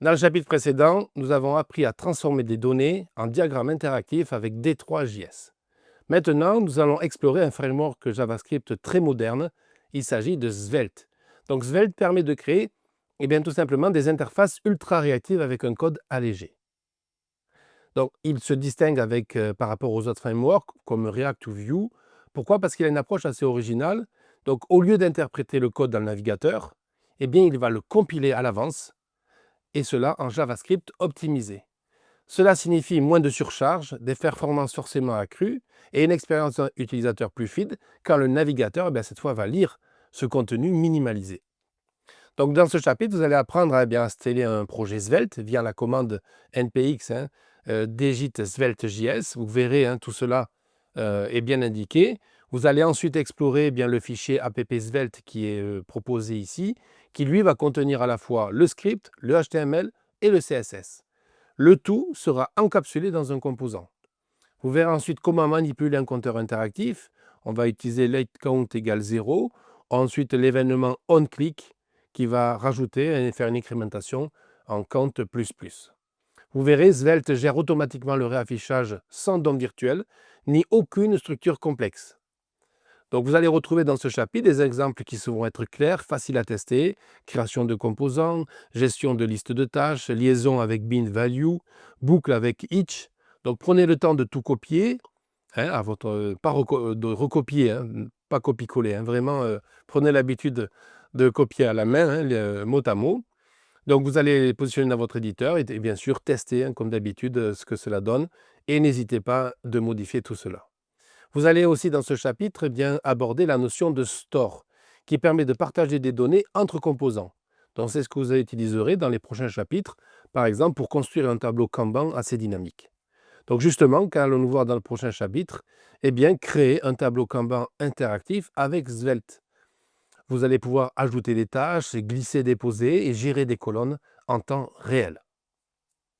Dans le chapitre précédent, nous avons appris à transformer des données en diagrammes interactifs avec D3JS. Maintenant, nous allons explorer un framework JavaScript très moderne. Il s'agit de Svelte. Donc Svelte permet de créer tout simplement des interfaces ultra réactives avec un code allégé. Donc il se distingue par rapport aux autres frameworks comme React ou Vue. Pourquoi? Parce qu'il a une approche assez originale. Donc au lieu d'interpréter le code dans le navigateur, il va le compiler à l'avance, et cela en JavaScript optimisé. Cela signifie moins de surcharge, des performances forcément accrues et une expérience utilisateur plus fluide quand le navigateur, cette fois, va lire ce contenu minimalisé. Donc, dans ce chapitre, vous allez apprendre à installer un projet Svelte via la commande npx digit svelte.js. Vous verrez, tout cela est bien indiqué. Vous allez ensuite explorer le fichier app-svelte qui est proposé ici, qui lui va contenir à la fois le script, le HTML et le CSS. Le tout sera encapsulé dans un composant. Vous verrez ensuite comment manipuler un compteur interactif. On va utiliser lateCount égale 0. Ensuite, l'événement onClick qui va rajouter et faire une incrémentation en count++. Vous verrez, Svelte gère automatiquement le réaffichage sans DOM virtuel, ni aucune structure complexe. Donc vous allez retrouver dans ce chapitre des exemples qui vont être clairs, faciles à tester, création de composants, gestion de liste de tâches, liaison avec bin value, boucle avec each. Donc prenez le temps de tout copier, pas de recopier, pas copier-coller, vraiment prenez l'habitude de copier à la main, mot à mot. Donc vous allez positionner dans votre éditeur et bien sûr tester comme d'habitude ce que cela donne, et n'hésitez pas de modifier tout cela. Vous allez aussi dans ce chapitre aborder la notion de store, qui permet de partager des données entre composants. Donc c'est ce que vous utiliserez dans les prochains chapitres, par exemple pour construire un tableau Kanban assez dynamique. Donc justement, qu'allons-nous voir dans le prochain chapitre? Créer un tableau Kanban interactif avec Svelte. Vous allez pouvoir ajouter des tâches, glisser, déposer et gérer des colonnes en temps réel.